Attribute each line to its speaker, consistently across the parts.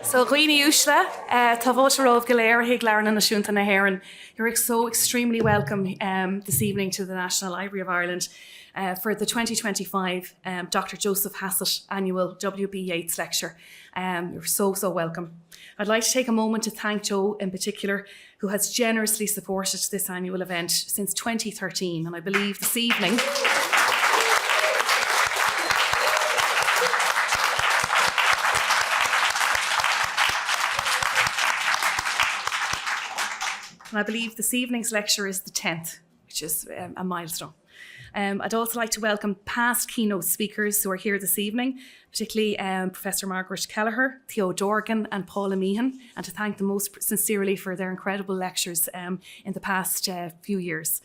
Speaker 1: So Roine Ushla, Tavotarov Galera Higlaran and Ashunta Naharan. You're so extremely welcome this evening to the National Library of Ireland for the 2025 Dr. Joseph Hassett Annual W.B. Yeats Lecture. You're so welcome. I'd like to take a moment to thank Joe in particular, who has generously supported this annual event since 2013, and I believe this evening evening's lecture is the 10th, which is a milestone. I'd also like to welcome past keynote speakers who are here this evening, particularly Professor Margaret Kelleher, Theo Dorgan and Paula Meehan, and to thank them most sincerely for their incredible lectures in the past few years.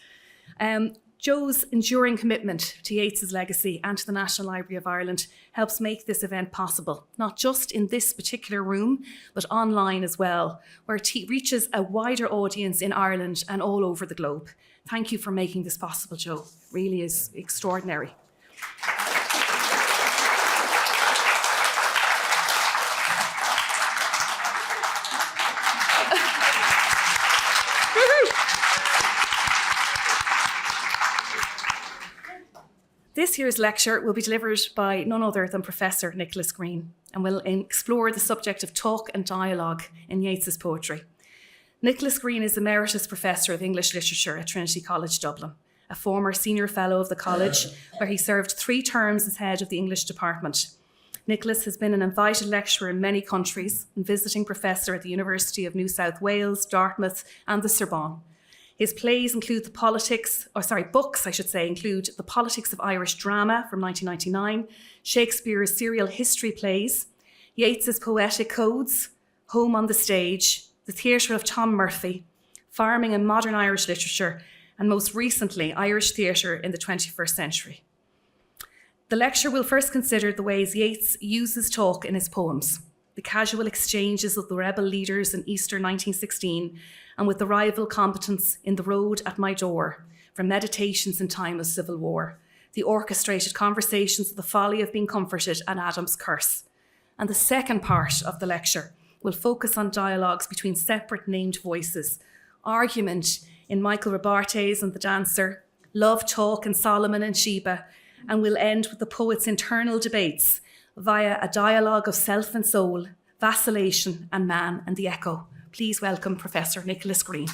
Speaker 1: Joe's enduring commitment to Yeats's legacy and to the National Library of Ireland helps make this event possible, not just in this particular room, but online as well, where it reaches a wider audience in Ireland and all over the globe. Thank you for making this possible, Joe. It really is extraordinary. This year's lecture will be delivered by none other than Professor Nicholas Grene and will explore the subject of talk and dialogue in Yeats's poetry. Nicholas Grene is Emeritus Professor of English Literature at Trinity College Dublin, a former Senior Fellow of the College, where he served 3 terms as head of the English department. Nicholas has been an invited lecturer in many countries and visiting professor at the University of New South Wales, Dartmouth and the Sorbonne. His plays include books, include The Politics of Irish Drama from 1999, Shakespeare's serial history plays, Yeats's Poetic Codes, Home on the Stage, The Theatre of Tom Murphy, Farming and Modern Irish Literature, and most recently, Irish Theatre in the 21st Century. The lecture will first consider the ways Yeats uses talk in his poems, the casual exchanges of the rebel leaders in Easter 1916, and with the rival combatants in The Road at My Door, from Meditations in Time of Civil War, the orchestrated conversations of The Folly of Being Comforted and Adam's Curse. And the second part of the lecture will focus on dialogues between separate named voices, argument in Michael Robartes and the Dancer, love talk in Solomon and Sheba, and we'll end with the poet's internal debates via a dialogue of self and soul, vacillation and man and the echo. Please welcome Professor Nicholas Grene.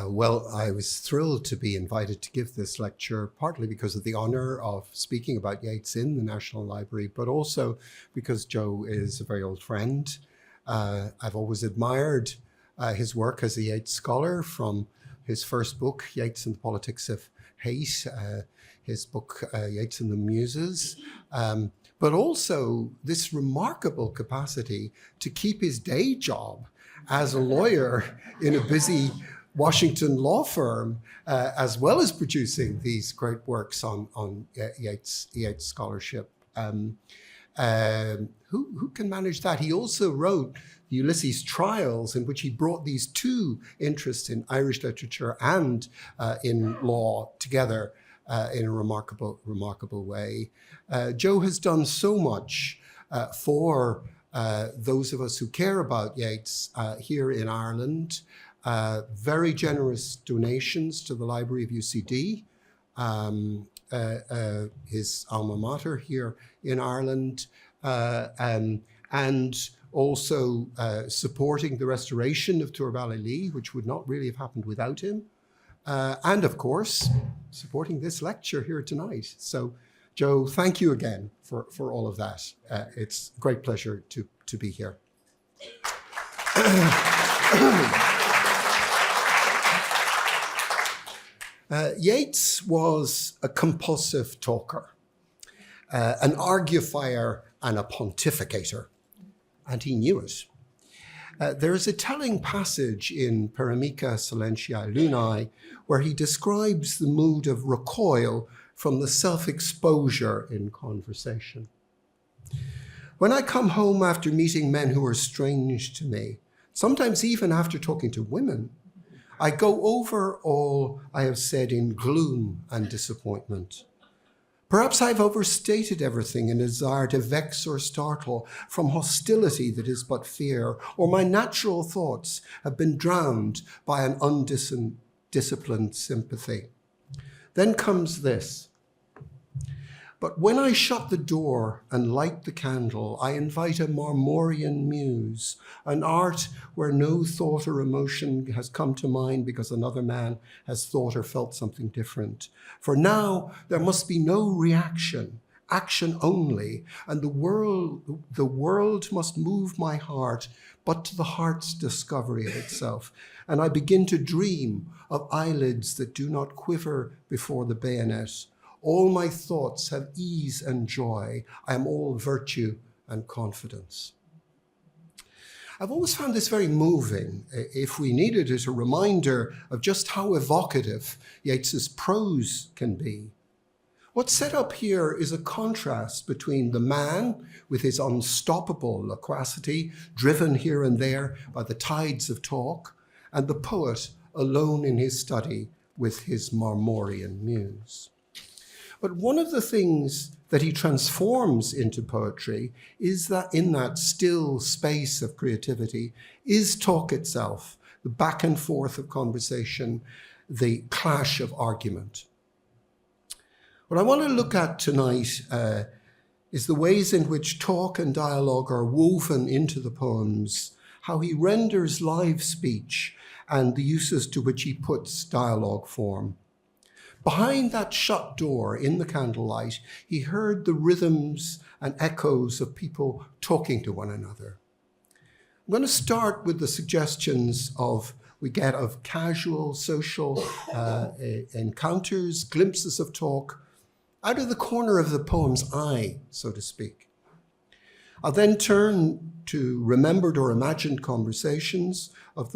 Speaker 2: Well, I was thrilled to be invited to give this lecture, partly because of the honour of speaking about Yeats in the National Library, but also because Joe is a very old friend. I've always admired his work as a Yeats scholar, from his first book, Yeats and the Politics of Hate, his book, Yeats and the Muses, but also this remarkable capacity to keep his day job as a lawyer in a busy Washington law firm, as well as producing these great works on Yeats scholarship. Who can manage that? He also wrote the Ulysses Trials, in which he brought these 2 interests in Irish literature and in law together in a remarkable way. Joe has done so much for those of us who care about Yeats here in Ireland. Very generous donations to the Library of UCD, his alma mater here in Ireland, and also supporting the restoration of Tuair Valley Lee, which would not really have happened without him. And of course, supporting this lecture here tonight. So, Joe, thank you again for all of that. It's a great pleasure to be here. Yeats was a compulsive talker, an argufier and a pontificator, and he knew it. There is a telling passage in Paramica Silentiae Lunae where he describes the mood of recoil from the self-exposure in conversation. When I come home after meeting men who are strange to me, sometimes even after talking to women, I go over all I have said in gloom and disappointment. Perhaps I've overstated everything in a desire to vex or startle from hostility that is but fear, or my natural thoughts have been drowned by an undisciplined sympathy. Then comes this. But when I shut the door and light the candle, I invite a Marmorian muse, an art where no thought or emotion has come to mind because another man has thought or felt something different. For now, there must be no reaction, action only, and the world must move my heart, but to the heart's discovery of itself. And I begin to dream of eyelids that do not quiver before the bayonet. All my thoughts have ease and joy. I am all virtue and confidence. I've always found this very moving. If we needed it, a reminder of just how evocative Yeats's prose can be. What's set up here is a contrast between the man with his unstoppable loquacity, driven here and there by the tides of talk, and the poet alone in his study with his Marmorian muse. But one of the things that he transforms into poetry is that in that still space of creativity is talk itself, the back and forth of conversation, the clash of argument. What I want to look at tonight is the ways in which talk and dialogue are woven into the poems, how he renders live speech and the uses to which he puts dialogue form. Behind that shut door in the candlelight, he heard the rhythms and echoes of people talking to one another. I'm going to start with the suggestions we get of casual social encounters, glimpses of talk, out of the corner of the poem's eye, so to speak. I'll then turn to remembered or imagined conversations that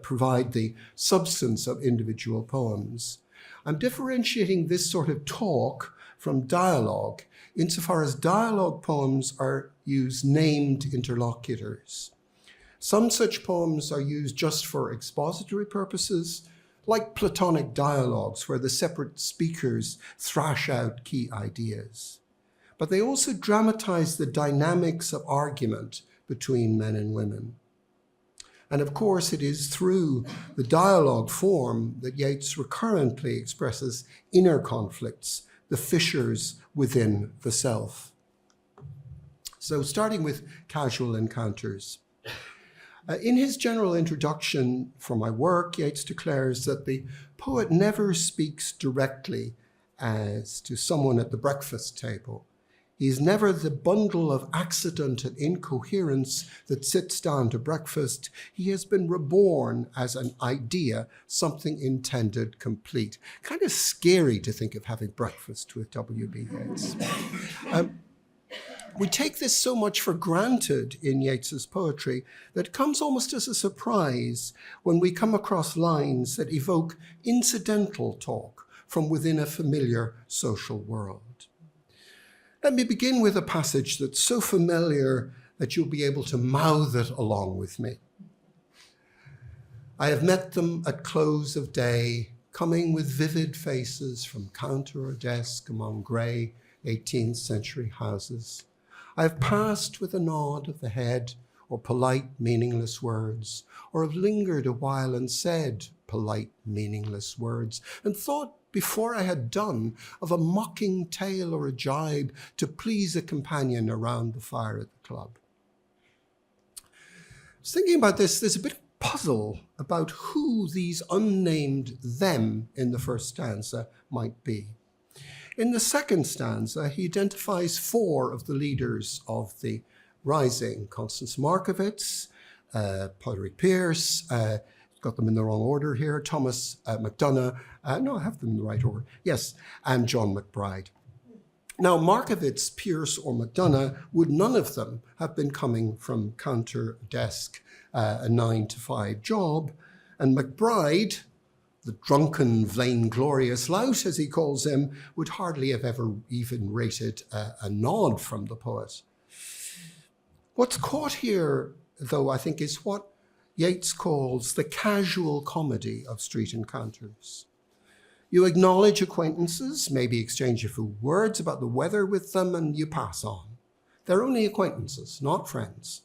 Speaker 2: provide the substance of individual poems. I'm differentiating this sort of talk from dialogue, insofar as dialogue poems use named interlocutors. Some such poems are used just for expository purposes, like Platonic dialogues, where the separate speakers thrash out key ideas. But they also dramatize the dynamics of argument between men and women. And of course, it is through the dialogue form that Yeats recurrently expresses inner conflicts, the fissures within the self. So starting with casual encounters. In his general introduction for my work, Yeats declares that the poet never speaks directly as to someone at the breakfast table. He is never the bundle of accident and incoherence that sits down to breakfast. He has been reborn as an idea, something intended complete. Kind of scary to think of having breakfast with W.B. Yeats. We take this so much for granted in Yeats's poetry that it comes almost as a surprise when we come across lines that evoke incidental talk from within a familiar social world. Let me begin with a passage that's so familiar that you'll be able to mouth it along with me. I have met them at close of day, coming with vivid faces from counter or desk among grey 18th century houses. I have passed with a nod of the head or polite, meaningless words, or have lingered a while and said polite, meaningless words, and thought before I had done of a mocking tale or a jibe to please a companion around the fire at the club. I was thinking about this, there's a bit of puzzle about who these unnamed them in the first stanza might be. In the second stanza, he identifies 4 of the leaders of the rising: Constance Markievicz, Poderick Pierce, got them in the wrong order here, Thomas MacDonagh, no, I have them in the right order, yes, and John McBride. Now, Markievicz, Pierce, or MacDonagh would none of them have been coming from counter desk, a 9-to-5 job, and McBride, the drunken, vainglorious lout, as he calls him, would hardly have ever even rated a nod from the poet. What's caught here, though, I think, is what Yeats calls the casual comedy of street encounters. You acknowledge acquaintances, maybe exchange a few words about the weather with them, and you pass on. They're only acquaintances, not friends.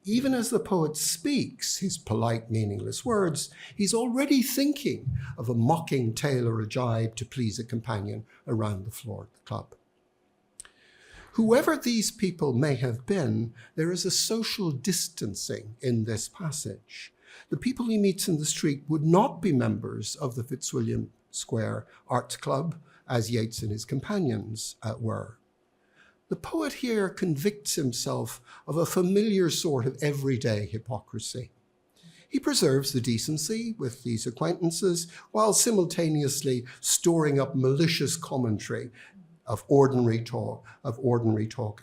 Speaker 2: Even as the poet speaks his polite, meaningless words, he's already thinking of a mocking tale or a jibe to please a companion around the floor at the club. Whoever these people may have been, there is a social distancing in this passage. The people he meets in the street would not be members of the Fitzwilliam Square Arts Club, as Yeats and his companions were. The poet here convicts himself of a familiar sort of everyday hypocrisy. He preserves the decency with these acquaintances while simultaneously storing up malicious commentary of ordinary talk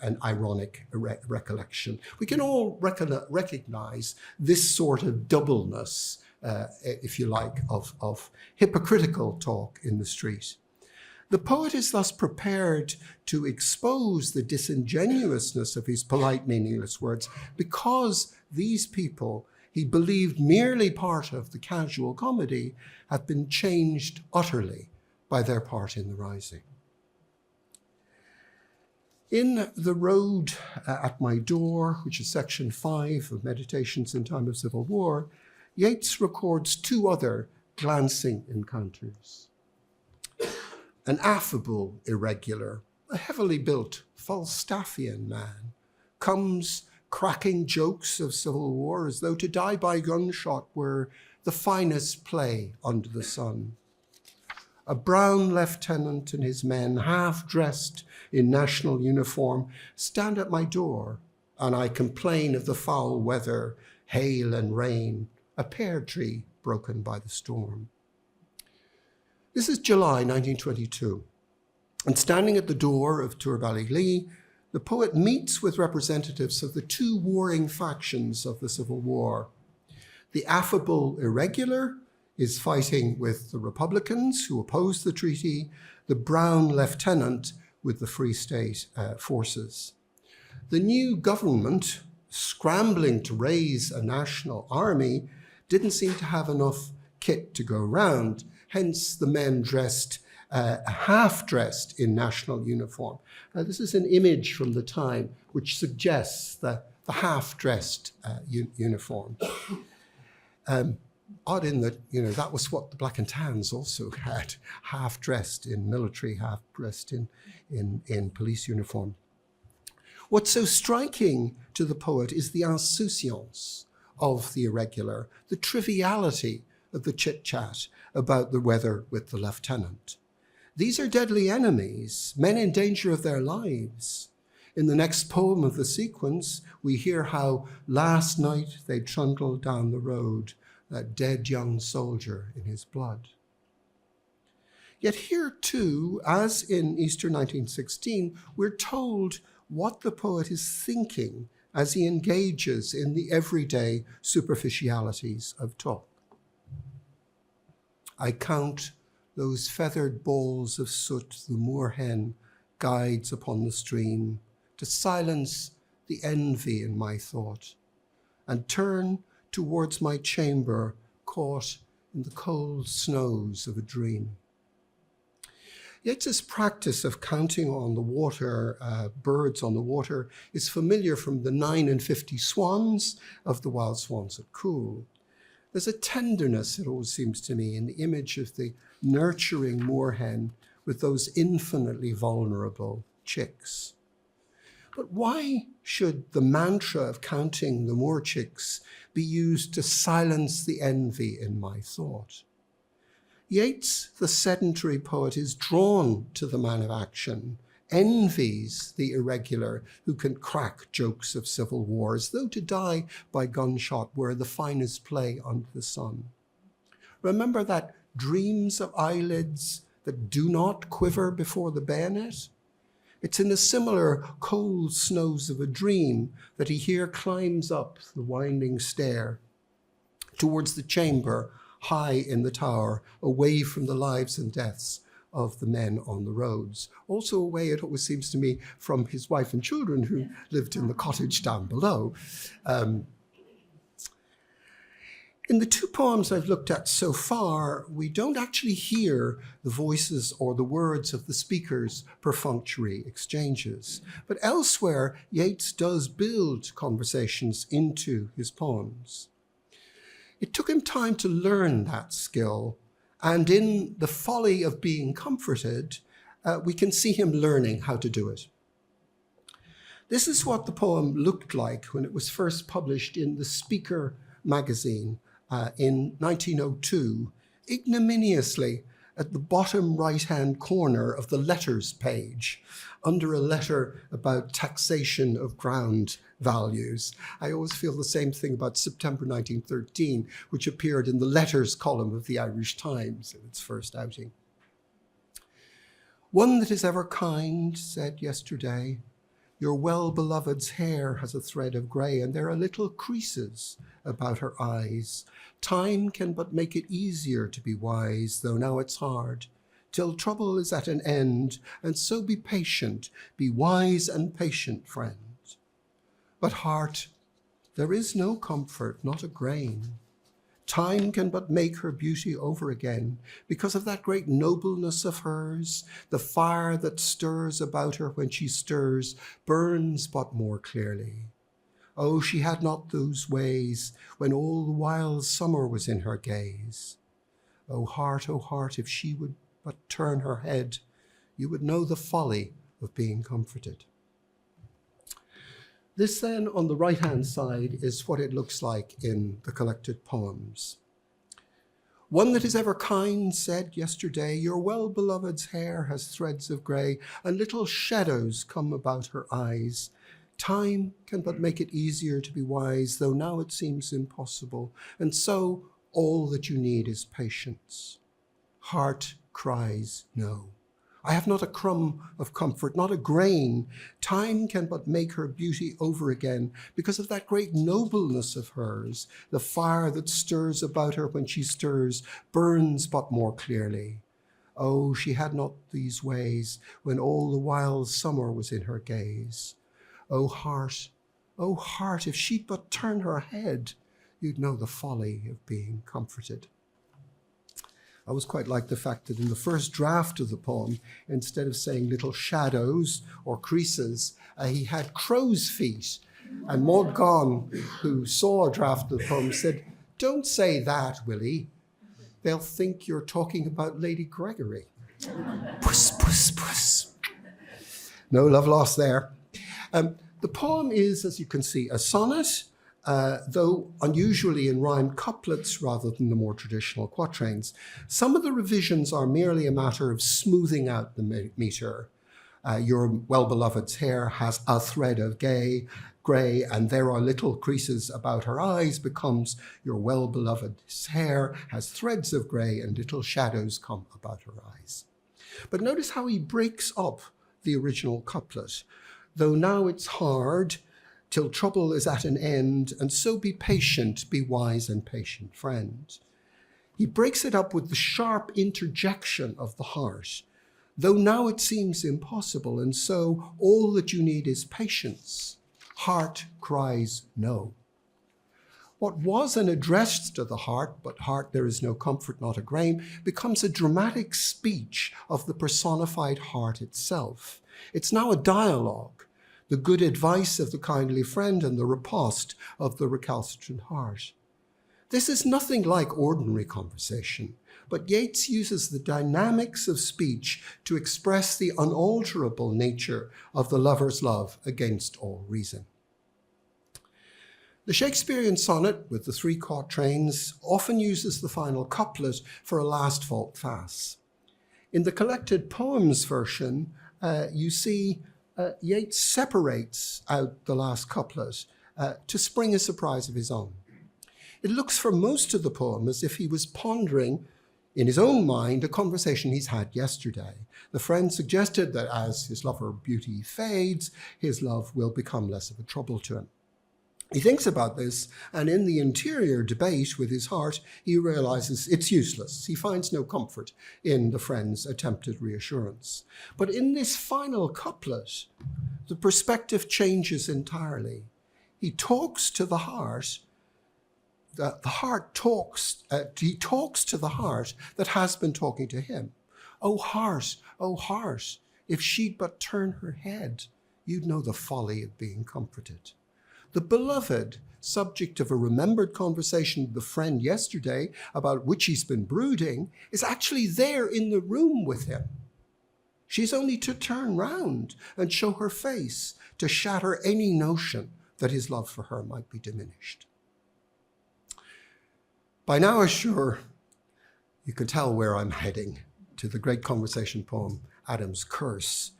Speaker 2: and ironic recollection. We can all recognize this sort of doubleness, if you like, of hypocritical talk in the street. The poet is thus prepared to expose the disingenuousness of his polite, meaningless words because these people he believed merely part of the casual comedy have been changed utterly by their part in the rising. In The Road at My Door, which is section 5 of Meditations in Time of Civil War, Yeats records two other glancing encounters. An affable irregular, a heavily built Falstaffian man, comes cracking jokes of civil war as though to die by gunshot were the finest play under the sun. A brown lieutenant and his men, half dressed in national uniform, stand at my door, and I complain of the foul weather, hail and rain, a pear tree broken by the storm. This is July 1922, and standing at the door of Turballigli, the poet meets with representatives of the two warring factions of the Civil War. The affable irregular is fighting with the Republicans who opposed the treaty, the brown lieutenant with the Free State forces. The new government, scrambling to raise a national army, didn't seem to have enough kit to go round, hence the men dressed, half-dressed in national uniform. This is an image from the time which suggests the half-dressed uniform. Odd in that, that was what the Black and Tans also had, half-dressed in military, half-dressed in police uniform. What's so striking to the poet is the insouciance of the irregular, the triviality of the chit-chat about the weather with the lieutenant. These are deadly enemies, men in danger of their lives. In the next poem of the sequence, we hear how last night they trundled down the road, that dead young soldier in his blood. Yet here too, as in Easter 1916, we're told what the poet is thinking as he engages in the everyday superficialities of talk. I count those feathered balls of soot the moorhen guides upon the stream to silence the envy in my thought and turn towards my chamber caught in the cold snows of a dream. Yeats's practice of counting on the water, birds on the water, is familiar from the 9 and 50 swans of the Wild Swans at Coole. There's a tenderness, it always seems to me, in the image of the nurturing moorhen with those infinitely vulnerable chicks. But why should the mantra of counting the moor chicks be used to silence the envy in my thought? Yeats, the sedentary poet, is drawn to the man of action, envies the irregular who can crack jokes of civil war as though to die by gunshot were the finest play under the sun. Remember that dreams of eyelids that do not quiver before the bayonet? It's in the similar cold snows of a dream that he here climbs up the winding stair towards the chamber high in the tower, away from the lives and deaths of the men on the roads. Also away, it always seems to me, from his wife and children who lived in the cottage down below. In the two poems I've looked at so far, we don't actually hear the voices or the words of the speakers' perfunctory exchanges. But elsewhere, Yeats does build conversations into his poems. It took him time to learn that skill, and in The Folly of Being Comforted, we can see him learning how to do it. This is what the poem looked like when it was first published in The Speaker magazine in 1902, ignominiously at the bottom right-hand corner of the letters page, under a letter about taxation of ground values. I always feel the same thing about September 1913, which appeared in the letters column of the Irish Times in its first outing. One that is ever kind said yesterday, your well-beloved's hair has a thread of grey, and there are little creases about her eyes. Time can but make it easier to be wise, though now it's hard, till trouble is at an end, and so be patient, be wise and patient, friend. But heart, there is no comfort, not a grain. Time can but make her beauty over again, because of that great nobleness of hers. The fire that stirs about her when she stirs burns but more clearly. Oh, she had not those ways when all the wild summer was in her gaze. Oh heart, if she would but turn her head, you would know the folly of being comforted. This then, on the right-hand side, is what it looks like in the collected poems. One that is ever kind said yesterday, your well-beloved's hair has threads of grey, and little shadows come about her eyes. Time can but make it easier to be wise, though now it seems impossible, and so all that you need is patience. Heart cries no. I have not a crumb of comfort, not a grain. Time can but make her beauty over again because of that great nobleness of hers. The fire that stirs about her when she stirs burns but more clearly. Oh, she had not these ways when all the wild summer was in her gaze. Oh heart, if she'd but turn her head, you'd know the folly of being comforted. I always quite like the fact that in the first draft of the poem, instead of saying little shadows or creases, he had crow's feet. And Maud Gonne, who saw a draft of the poem, said, don't say that, Willie. They'll think you're talking about Lady Gregory. Puss, puss, puss. No love lost there. The poem is, as you can see, a sonnet, though unusually in rhymed couplets rather than the more traditional quatrains. Some of the revisions are merely a matter of smoothing out the meter. Your well-beloved's hair has a thread of grey, and there are little creases about her eyes, becomes your well-beloved's hair has threads of grey and little shadows come about her eyes. But notice how he breaks up the original couplet. Though now it's hard, till trouble is at an end, and so be patient, be wise and patient, friend. He breaks it up with the sharp interjection of the heart. Though now it seems impossible, and so all that you need is patience. Heart cries no. What was an address to the heart, but heart there is no comfort, not a grain, becomes a dramatic speech of the personified heart itself. It's now a dialogue, the good advice of the kindly friend and the riposte of the recalcitrant heart. This is nothing like ordinary conversation, but Yeats uses the dynamics of speech to express the unalterable nature of the lover's love against all reason. The Shakespearean sonnet, with the 3 quatrains, often uses the final couplet for a last volte-face. In the collected poems version, you see Yeats separates out the last couplet to spring a surprise of his own. It looks for most of the poem as if he was pondering in his own mind a conversation he's had yesterday. The friend suggested that as his lover beauty fades, his love will become less of a trouble to him. He thinks about this, and in the interior debate with his heart, he realizes it's useless. He finds no comfort in the friend's attempted reassurance. But in this final couplet, the perspective changes entirely. He talks to the heart the heart talks, he talks to the heart that has been talking to him. Oh heart, if she'd but turn her head, you'd know the folly of being comforted. The beloved, subject of a remembered conversation with a friend yesterday about which he's been brooding, is actually there in the room with him. She's only to turn round and show her face to shatter any notion that his love for her might be diminished. By now, I'm sure you can tell where I'm heading, to the great conversation poem, Adam's Curse.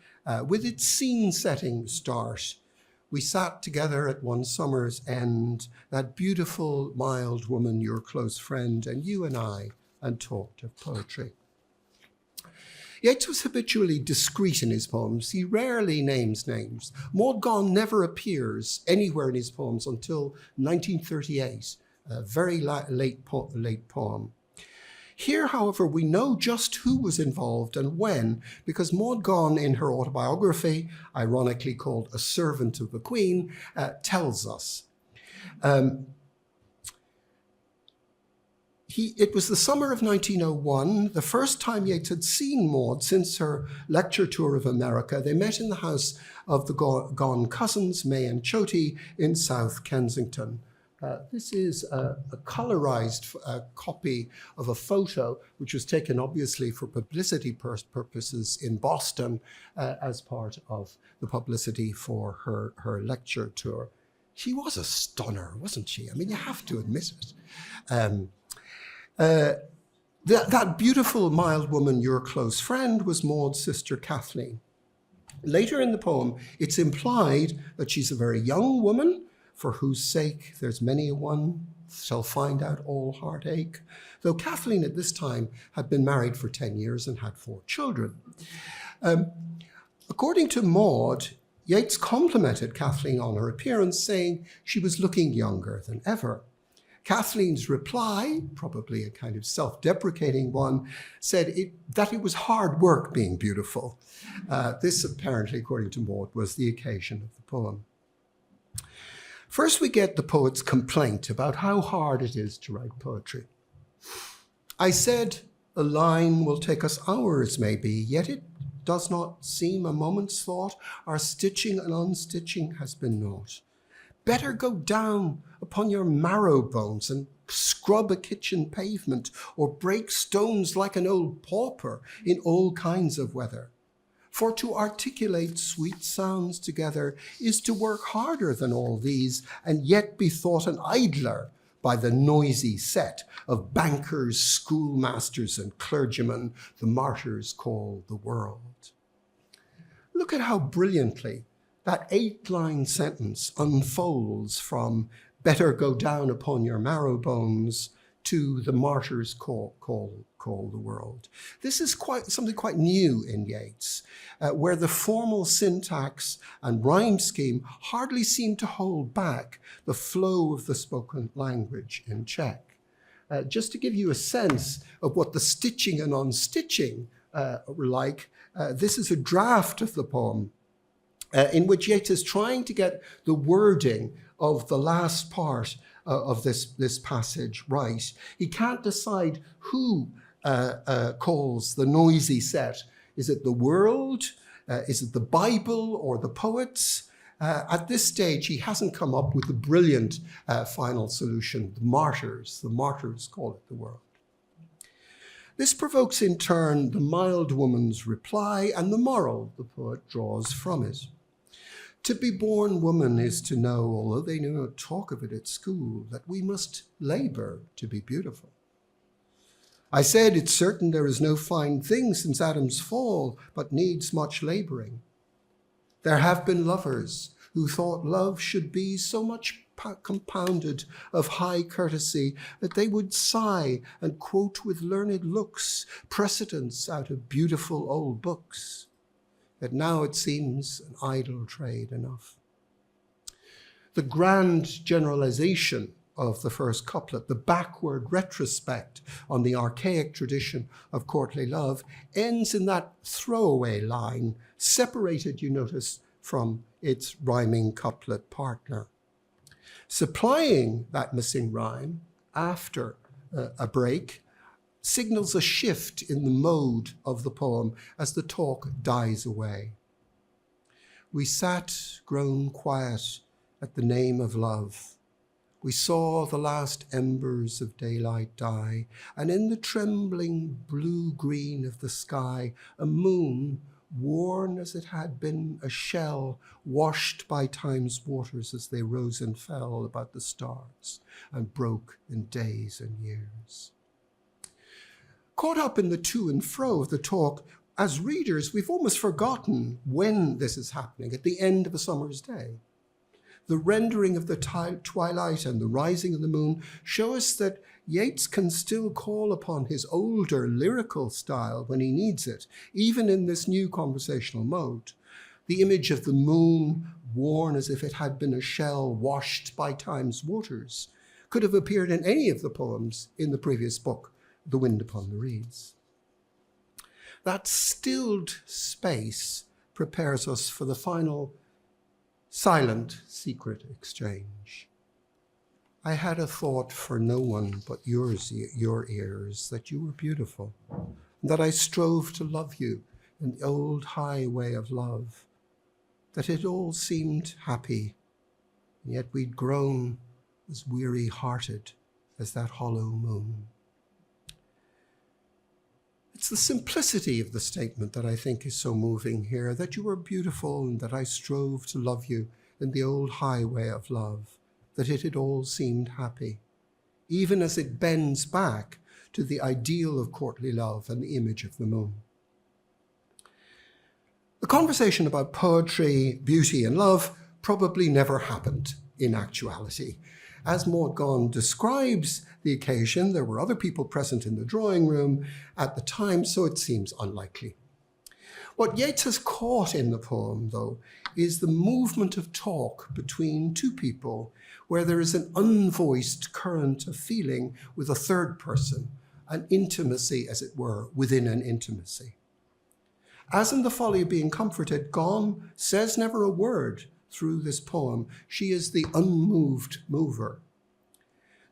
Speaker 2: With its scene-setting start, we sat together at one summer's end, that beautiful, mild woman, your close friend, and you and I, and talked of poetry. Yeats was habitually discreet in his poems. He rarely names names. Maud Gonne never appears anywhere in his poems until 1938, a very late poem. Here, however, we know just who was involved and when, because Maud Gonne, in her autobiography, ironically called A Servant of the Queen, tells us. It was the summer of 1901, the first time Yeats had seen Maud since her lecture tour of America. They met in the house of the Gonne cousins, May and Choti, in South Kensington. This is a colorized copy of a photo which was taken obviously for publicity purposes in Boston as part of the publicity for her lecture tour. She was a stunner, wasn't she? I mean, you have to admit it. That beautiful, mild woman, your close friend, was Maud's sister Kathleen. Later in the poem, it's implied that she's a very young woman, for whose sake there's many a one shall find out all heartache, though Kathleen at this time had been married for 10 years and had 4 children. According to Maud, Yeats complimented Kathleen on her appearance, saying she was looking younger than ever. Kathleen's reply, probably a kind of self-deprecating one, said that it was hard work being beautiful. This apparently, according to Maud, was the occasion of the poem. First, we get the poet's complaint about how hard it is to write poetry. I said, a line will take us hours, maybe, yet it does not seem a moment's thought. Our stitching and unstitching has been naught. Better go down upon your marrow bones and scrub a kitchen pavement or break stones like an old pauper in all kinds of weather. For to articulate sweet sounds together is to work harder than all these and yet be thought an idler by the noisy set of bankers, schoolmasters, and clergymen the martyrs call the world. Look at how brilliantly that 8-line sentence unfolds from better go down upon your marrow bones to the martyrs call the world. This is something quite new in Yeats, where the formal syntax and rhyme scheme hardly seem to hold back the flow of the spoken language in check. Just to give you a sense of what the stitching and unstitching were like, this is a draft of the poem in which Yeats is trying to get the wording of the last part of this passage right. He can't decide who calls the noisy set. Is it the world? Is it the Bible or the poets? At this stage, he hasn't come up with the brilliant final solution, the martyrs. The martyrs call it the world. This provokes in turn the mild woman's reply and the moral the poet draws from it. To be born woman is to know, although they do not talk of it at school, that we must labor to be beautiful. I said, it's certain there is no fine thing since Adam's fall, but needs much laboring. There have been lovers who thought love should be so much compounded of high courtesy that they would sigh and quote with learned looks precedents out of beautiful old books. That now it seems an idle trade enough. The grand generalization of the first couplet, the backward retrospect on the archaic tradition of courtly love, ends in that throwaway line, separated, you notice, from its rhyming couplet partner. Supplying that missing rhyme after a break signals a shift in the mode of the poem as the talk dies away. We sat, grown quiet, at the name of love. We saw the last embers of daylight die, and in the trembling blue-green of the sky, a moon, worn as it had been a shell, washed by time's waters as they rose and fell about the stars and broke in days and years. Caught up in the to and fro of the talk, as readers, we've almost forgotten when this is happening, at the end of a summer's day. The rendering of the twilight and the rising of the moon show us that Yeats can still call upon his older lyrical style when he needs it, even in this new conversational mode. The image of the moon, worn as if it had been a shell washed by time's waters, could have appeared in any of the poems in the previous book, The Wind Upon the Reeds. That stilled space prepares us for the final silent, secret exchange. I had a thought for no one but your ears, that you were beautiful, and that I strove to love you in the old high way of love, that it all seemed happy, and yet we'd grown as weary-hearted as that hollow moon. It's the simplicity of the statement that I think is so moving here, that you were beautiful and that I strove to love you in the old highway of love, that it had all seemed happy, even as it bends back to the ideal of courtly love and the image of the moon. The conversation about poetry, beauty, and love probably never happened in actuality. As Maud Gonne describes the occasion, there were other people present in the drawing room at the time, so it seems unlikely. What Yeats has caught in the poem, though, is the movement of talk between two people, where there is an unvoiced current of feeling with a third person, an intimacy, as it were, within an intimacy. As in the Folly of Being Comforted, Gonne says never a word through this poem. She is the unmoved mover.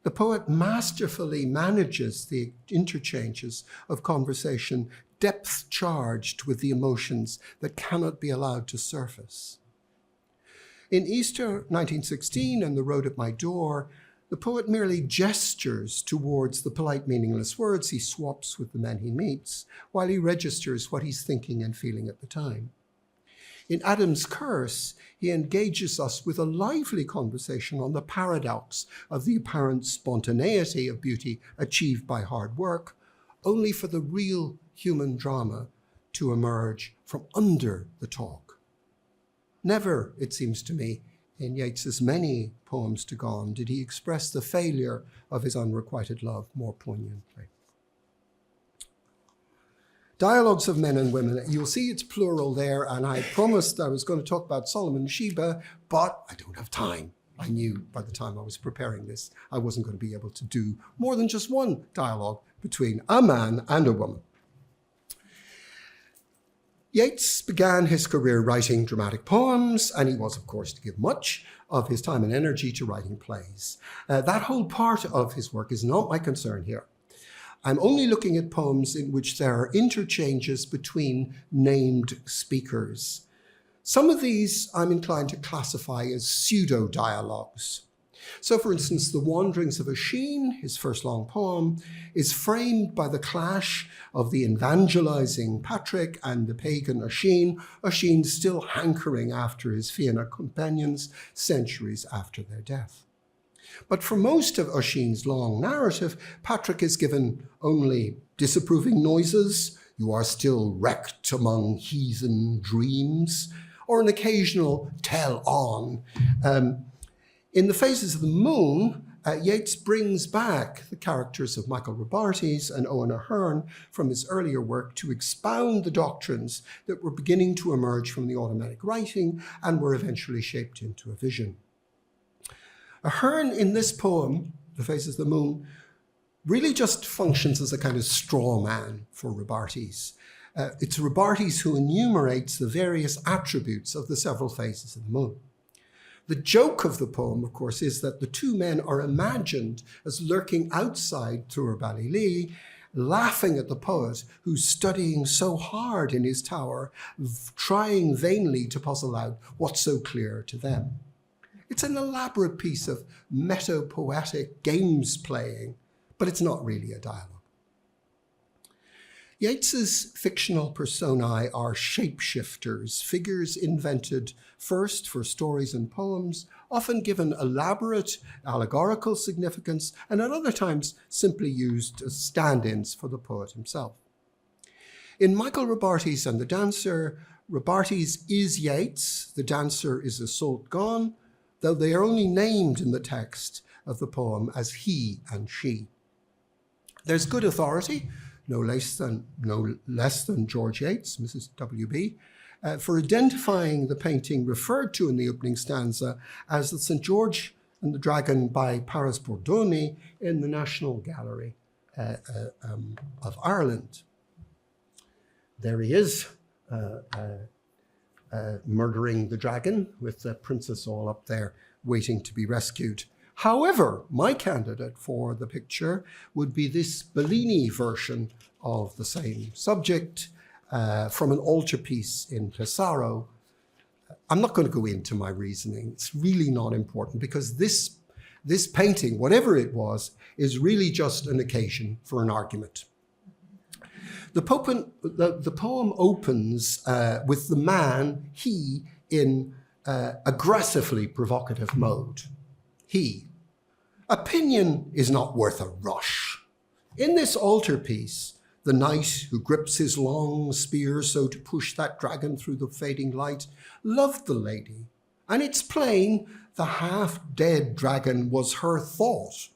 Speaker 2: The poet masterfully manages the interchanges of conversation, depth charged with the emotions that cannot be allowed to surface. In Easter 1916 and The Road at My Door, the poet merely gestures towards the polite, meaningless words he swaps with the men he meets, while he registers what he's thinking and feeling at the time. In Adam's Curse, he engages us with a lively conversation on the paradox of the apparent spontaneity of beauty achieved by hard work, only for the real human drama to emerge from under the talk. Never, it seems to me, in Yeats's many poems to Gonne, did he express the failure of his unrequited love more poignantly. Dialogues of men and women, you'll see it's plural there, and I promised I was going to talk about Solomon and Sheba, but I don't have time. I knew by the time I was preparing this, I wasn't going to be able to do more than just one dialogue between a man and a woman. Yeats began his career writing dramatic poems, and he was, of course, to give much of his time and energy to writing plays. That whole part of his work is not my concern here. I'm only looking at poems in which there are interchanges between named speakers. Some of these I'm inclined to classify as pseudo-dialogues. So, for instance, The Wanderings of Oisin, his first long poem, is framed by the clash of the evangelizing Patrick and the pagan Oisin, Oisin still hankering after his Fianna companions centuries after their death. But for most of Oisin's long narrative, Patrick is given only disapproving noises, "You are still wrecked among heathen dreams," or an occasional tell on. In The Phases of the Moon, Yeats brings back the characters of Michael Robartes and Owen Aherne from his earlier work to expound the doctrines that were beginning to emerge from the automatic writing and were eventually shaped into a vision. Aherne in this poem, The Phases of the Moon, really just functions as a kind of straw man for Robartes. It's Robartes who enumerates the various attributes of the several phases of the moon. The joke of the poem, of course, is that the two men are imagined as lurking outside Tuair Ballylee, laughing at the poet who's studying so hard in his tower, trying vainly to puzzle out what's so clear to them. It's an elaborate piece of meta-poetic games playing, but it's not really a dialogue. Yeats's fictional personae are shapeshifters, figures invented first for stories and poems, often given elaborate allegorical significance, and at other times simply used as stand-ins for the poet himself. In Michael Robartes and the Dancer, Robartes is Yeats, the dancer is Iseult Gone, though they are only named in the text of the poem as he and she. There's good authority, no less than George Yeats, Mrs. W.B., for identifying the painting referred to in the opening stanza as the St. George and the Dragon by Paris Bordoni in the National Gallery of Ireland. There he is, murdering the dragon with the princess all up there waiting to be rescued. However, my candidate for the picture would be this Bellini version of the same subject from an altarpiece in Pesaro. I'm not going to go into my reasoning. It's really not important because this painting, whatever it was, is really just an occasion for an argument. The poem opens with the man, he, in aggressively provocative mode. He. Opinion is not worth a rush. In this altarpiece, the knight who grips his long spear so to push that dragon through the fading light loved the lady, and it's plain the half-dead dragon was her thought,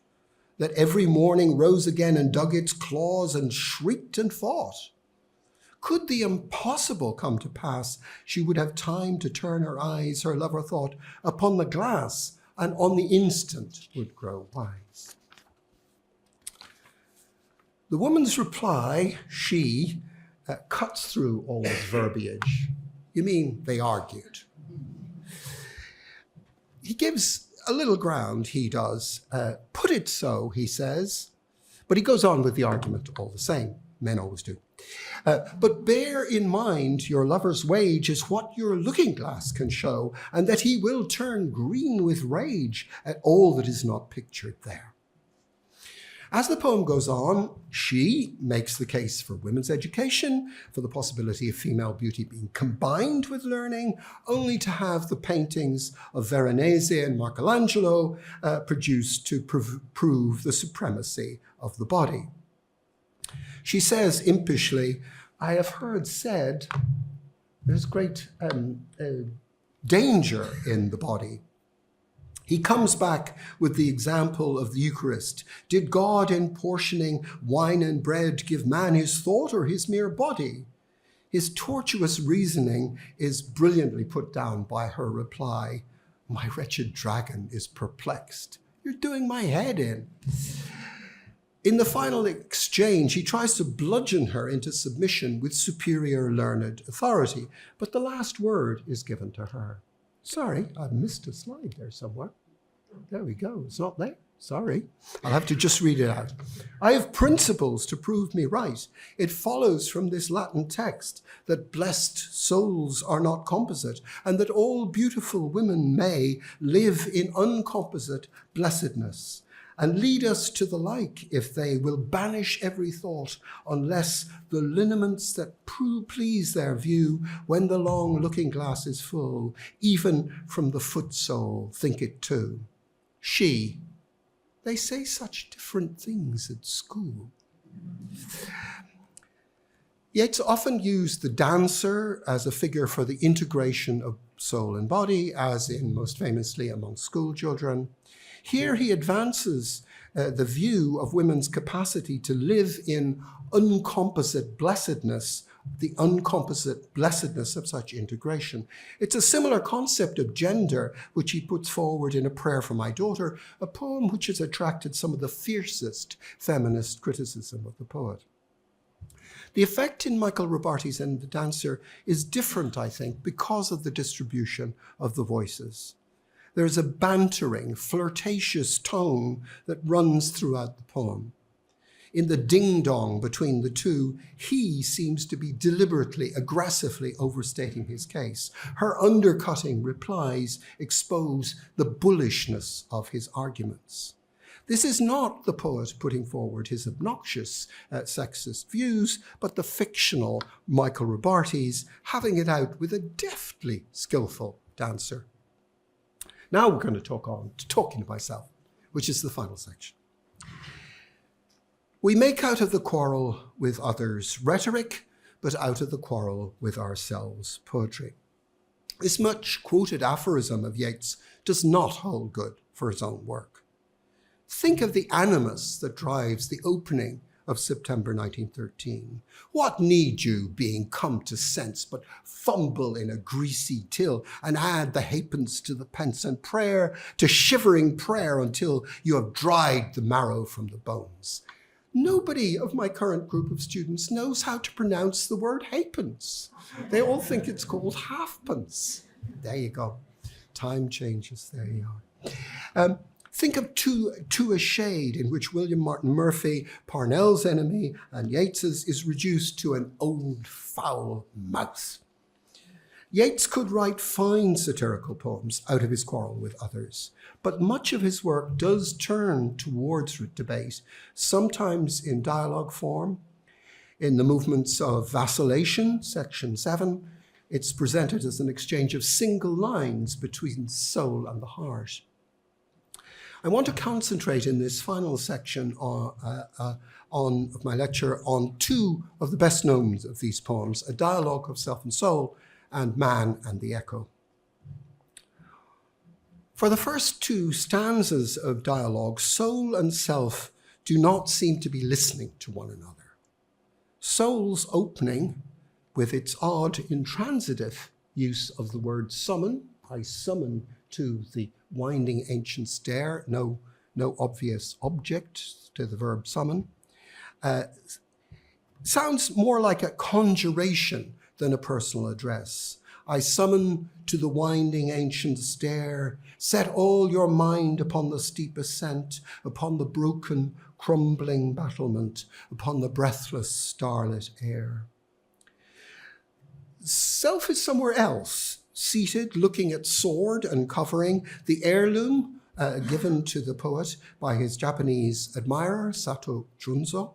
Speaker 2: that every morning rose again and dug its claws and shrieked and fought. Could the impossible come to pass, she would have time to turn her eyes, her lover thought, upon the glass, and on the instant would grow wise. The woman's reply, she, cuts through all this verbiage. You mean they argued? He gives a little ground, he does. Put it so, he says, but he goes on with the argument all the same. Men always do. But bear in mind your lover's wage is what your looking glass can show, and that he will turn green with rage at all that is not pictured there. As the poem goes on, she makes the case for women's education, for the possibility of female beauty being combined with learning, only to have the paintings of Veronese and Michelangelo produced to prove the supremacy of the body. She says impishly, I have heard said there's great danger in the body. He comes back with the example of the Eucharist. Did God, in portioning wine and bread, give man his thought or his mere body? His tortuous reasoning is brilliantly put down by her reply. My wretched dragon is perplexed. You're doing my head in. In the final exchange, he tries to bludgeon her into submission with superior learned authority, but the last word is given to her. Sorry, I missed a slide there somewhere. There we go, it's not there. Sorry, I'll have to just read it out. I have principles to prove me right. It follows from this Latin text that blessed souls are not composite, and that all beautiful women may live in uncomposite blessedness, and lead us to the like if they will banish every thought, unless the lineaments that please their view when the long looking glass is full, even from the foot sole think it too. She, they say such different things at school. Yeats often used the dancer as a figure for the integration of soul and body, as in most famously among school children. Here he advances the view of women's capacity to live in uncomposite blessedness, the uncomposite blessedness of such integration. It's a similar concept of gender, which he puts forward in A Prayer for My Daughter, a poem which has attracted some of the fiercest feminist criticism of the poet. The effect in Michael Robartes and the Dancer is different, I think, because of the distribution of the voices. There's a bantering, flirtatious tone that runs throughout the poem. In the ding-dong between the two, he seems to be deliberately, aggressively overstating his case. Her undercutting replies expose the bullishness of his arguments. This is not the poet putting forward his obnoxious sexist views, but the fictional Michael Robartes having it out with a deftly skillful dancer. Now we're going to talk on to Talking to Myself, which is the final section. We make out of the quarrel with others rhetoric, but out of the quarrel with ourselves poetry. This much quoted aphorism of Yeats does not hold good for his own work. Think of the animus that drives the opening of September 1913. What need you, being come to sense, but fumble in a greasy till, and add the halfpence to the pence, and prayer to shivering prayer until you have dried the marrow from the bones? Nobody of my current group of students knows how to pronounce the word halfpence. They all think it's called halfpence. There you go. Time changes. There you are. Think of To a Shade, in which William Martin Murphy, Parnell's enemy, and Yeats's, is reduced to an old foul mouse. Yeats could write fine satirical poems out of his quarrel with others, but much of his work does turn towards debate, sometimes in dialogue form. In the movements of Vacillation, section 7, it's presented as an exchange of single lines between soul and the heart. I want to concentrate in this final section of my lecture on two of the best known of these poems, A Dialogue of Self and Soul and Man and the Echo. For the first two stanzas of dialogue, soul and self do not seem to be listening to one another. Soul's opening, with its odd intransitive use of the word summon, I summon to the winding ancient stair, no obvious object to the verb summon, sounds more like a conjuration than a personal address. I summon to the winding ancient stair, set all your mind upon the steep ascent, upon the broken, crumbling battlement, upon the breathless, starlit air. Self is somewhere else, seated, looking at sword and covering, the heirloom given to the poet by his Japanese admirer, Sato Junzo.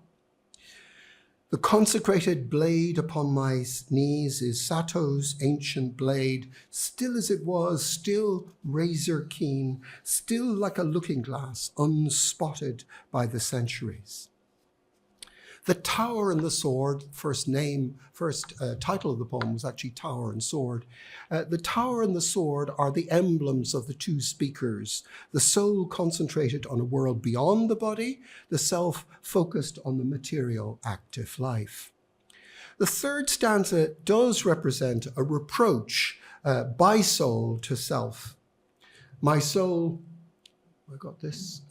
Speaker 2: The consecrated blade upon my knees is Sato's ancient blade, still as it was, still razor keen, still like a looking glass, unspotted by the centuries. The Tower and the Sword, first title of the poem was actually Tower and Sword. The Tower and the Sword are the emblems of the two speakers, the soul concentrated on a world beyond the body, the self focused on the material active life. The third stanza does represent a reproach by soul to self. My soul, I got this.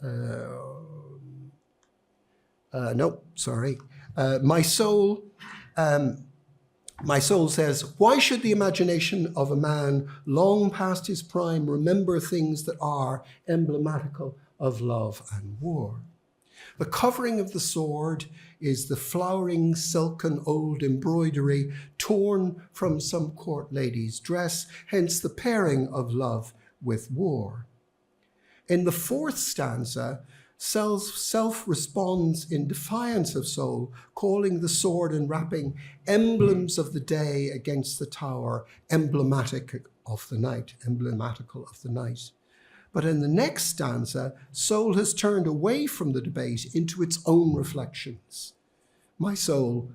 Speaker 2: My soul says, why should the imagination of a man long past his prime remember things that are emblematical of love and war? The covering of the sword is the flowering silken old embroidery torn from some court lady's dress, hence the pairing of love with war. In the fourth stanza, self responds in defiance of soul, calling the sword and wrapping emblems of the day against the tower, emblematical of the night. But in the next stanza, soul has turned away from the debate into its own reflections. My soul,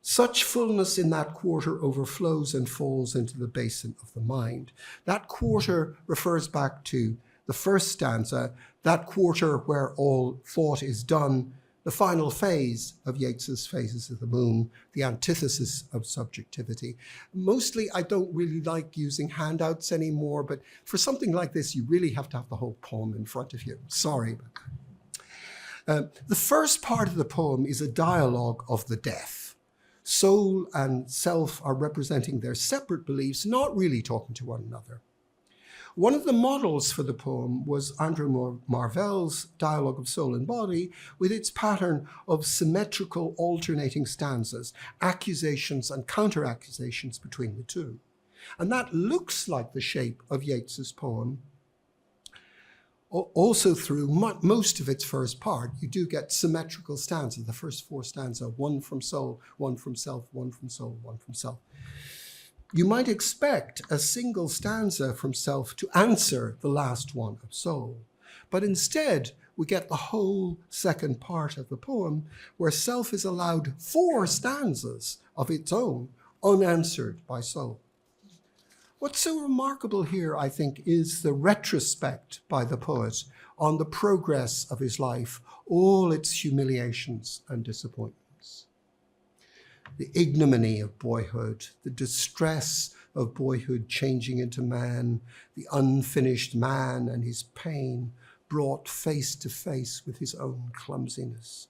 Speaker 2: such fullness in that quarter overflows and falls into the basin of the mind. That quarter refers back to the first stanza, that quarter where all thought is done, the final phase of Yeats's Phases of the Moon, the antithesis of subjectivity. Mostly, I don't really like using handouts anymore, but for something like this, you really have to have the whole poem in front of you. Sorry about that. The first part of the poem is a dialogue of the deaf. Soul and self are representing their separate beliefs, not really talking to one another. One of the models for the poem was Andrew Marvell's Dialogue of Soul and Body, with its pattern of symmetrical alternating stanzas, accusations and counter-accusations between the two. And that looks like the shape of Yeats's poem. Also through most of its first part, you do get symmetrical stanzas. The first four stanzas, one from soul, one from self, one from soul, one from self. You might expect a single stanza from self to answer the last one of soul. But instead, we get the whole second part of the poem where self is allowed 4 stanzas of its own unanswered by soul. What's so remarkable here, I think, is the retrospect by the poet on the progress of his life, all its humiliations and disappointments. The ignominy of boyhood, the distress of boyhood changing into man, the unfinished man and his pain brought face to face with his own clumsiness.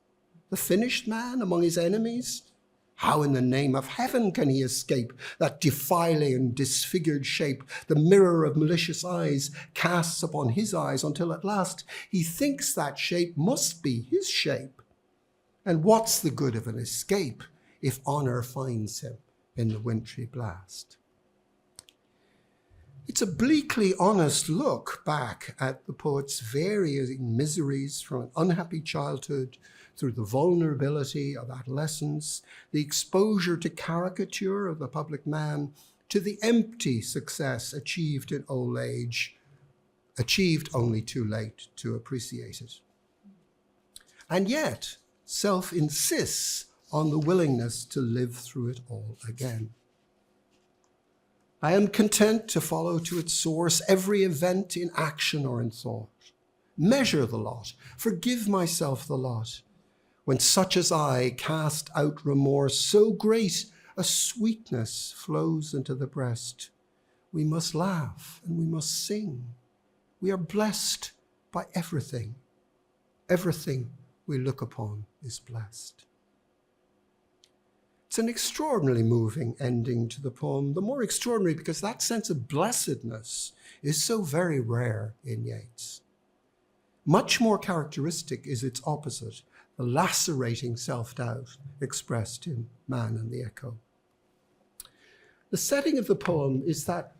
Speaker 2: The finished man among his enemies? How in the name of heaven can he escape that defiling and disfigured shape the mirror of malicious eyes casts upon his eyes until at last he thinks that shape must be his shape? And what's the good of an escape if honor finds him in the wintry blast? It's a bleakly honest look back at the poet's varying miseries from an unhappy childhood through the vulnerability of adolescence, the exposure to caricature of the public man, to the empty success achieved in old age, achieved only too late to appreciate it. And yet, self insists on the willingness to live through it all again. I am content to follow to its source every event in action or in thought. Measure the lot, forgive myself the lot. When such as I cast out remorse, so great a sweetness flows into the breast. We must laugh and we must sing. We are blessed by everything. Everything we look upon is blessed. It's an extraordinarily moving ending to the poem, the more extraordinary because that sense of blessedness is so very rare in Yeats. Much more characteristic is its opposite, the lacerating self-doubt expressed in Man and the Echo. The setting of the poem is that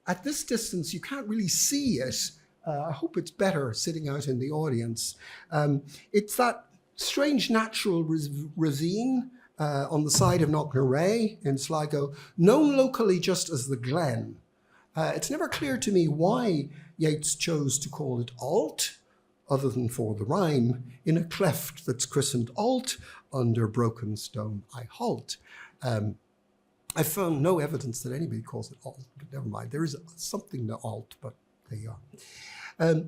Speaker 2: at this distance you can't really see it. I hope it's better sitting out in the audience. It's that strange natural ravine on the side of Knocknarea in Sligo, known locally just as the Glen. It's never clear to me why Yeats chose to call it Alt, other than for the rhyme, in a cleft that's christened Alt, under broken stone I halt. I found no evidence that anybody calls it Alt, but never mind. There is something to Alt, but there you are.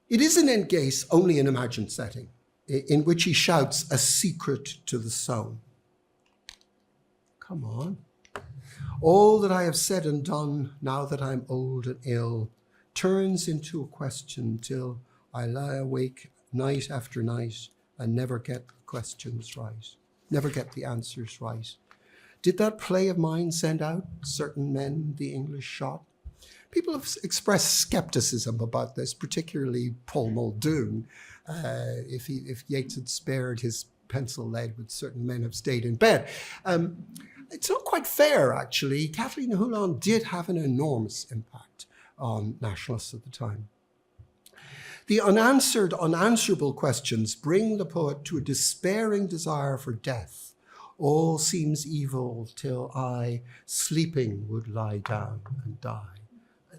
Speaker 2: It is in Endgaze only an imagined setting, in which he shouts a secret to the sown. Come on. All that I have said and done, now that I'm old and ill, turns into a question till I lie awake night after night and never get the questions right, never get the answers right. Did that play of mine send out certain men the English shot? People have expressed skepticism about this, particularly Paul Muldoon. If Yeats had spared his pencil lead, would certain men have stayed in bed? It's not quite fair, actually. Kathleen Hulan did have an enormous impact on nationalists at the time. The unanswerable questions bring the poet to a despairing desire for death. All seems evil till I, sleeping, would lie down and die.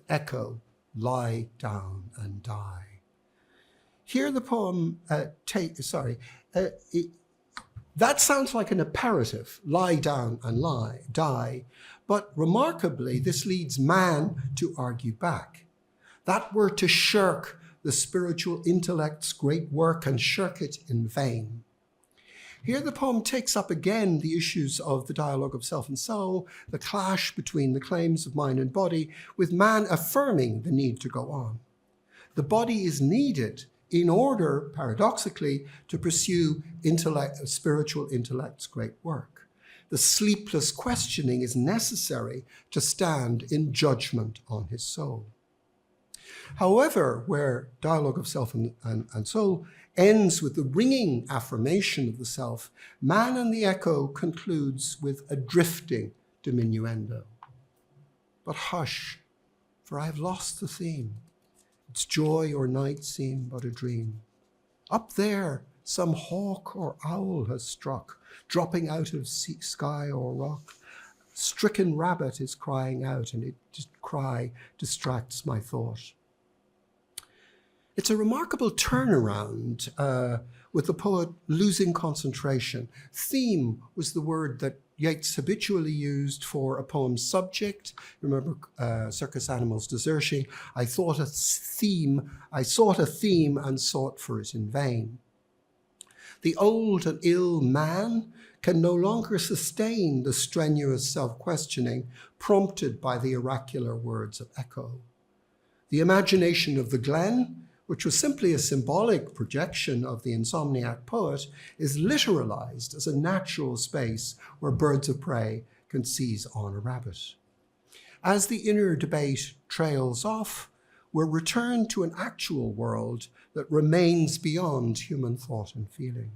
Speaker 2: Echo, lie down and die. Here the poem, that sounds like an imperative, lie down and die, but remarkably, this leads man to argue back. That were to shirk the spiritual intellect's great work and shirk it in vain. Here the poem takes up again the issues of the dialogue of self and soul, the clash between the claims of mind and body, with man affirming the need to go on. The body is needed in order, paradoxically, to pursue spiritual intellect's great work. The sleepless questioning is necessary to stand in judgment on his soul. However, where Dialogue of Self and Soul ends with the ringing affirmation of the self, Man and the Echo concludes with a drifting diminuendo. But hush, for I have lost the theme. Its joy or night seem but a dream. Up there, some hawk or owl has struck, dropping out of sky or rock. Stricken rabbit is crying out, and its cry distracts my thought. It's a remarkable turnaround with the poet losing concentration. Theme was the word that Yeats habitually used for a poem's subject. Remember Circus Animals' Desertion? I sought a theme and sought for it in vain. The old and ill man can no longer sustain the strenuous self-questioning prompted by the oracular words of echo. The imagination of the glen, which was simply a symbolic projection of the insomniac poet, is literalized as a natural space where birds of prey can seize on a rabbit. As the inner debate trails off, we're returned to an actual world that remains beyond human thought and feeling.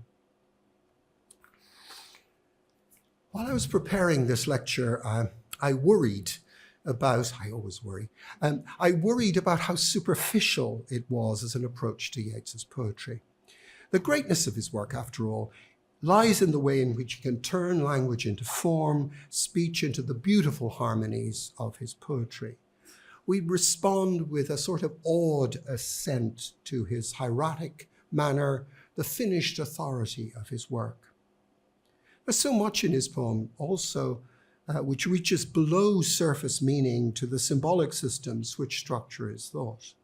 Speaker 2: While I was preparing this lecture, I worried about how superficial it was as an approach to Yeats's poetry. The greatness of his work, after all, lies in the way in which he can turn language into form, speech into the beautiful harmonies of his poetry. We respond with a sort of awed assent to his hieratic manner, the finished authority of his work. There's so much in his poem also which reaches below surface meaning to the symbolic systems which structure his thought.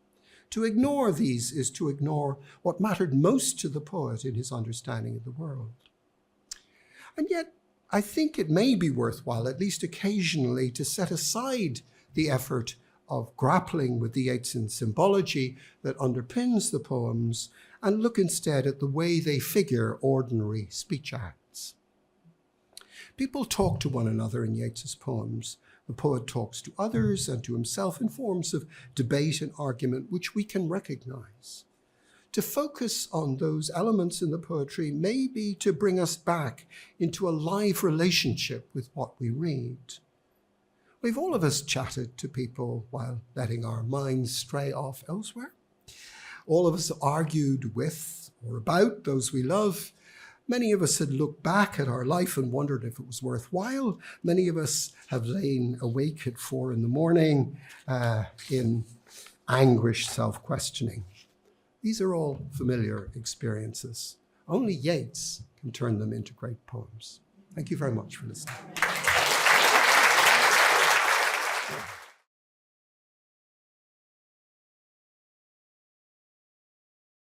Speaker 2: To ignore these is to ignore what mattered most to the poet in his understanding of the world. And yet, I think it may be worthwhile, at least occasionally, to set aside the effort of grappling with the Yeatsian symbology that underpins the poems and look instead at the way they figure ordinary speech acts. People talk to one another in Yeats's poems. The poet talks to others and to himself in forms of debate and argument which we can recognize. To focus on those elements in the poetry may be to bring us back into a live relationship with what we read. We've all of us chatted to people while letting our minds stray off elsewhere. All of us argued with or about those we love. Many of us had looked back at our life and wondered if it was worthwhile. Many of us have lain awake at 4 a.m. In anguished self-questioning. These are all familiar experiences. Only Yeats can turn them into great poems. Thank you very much for listening.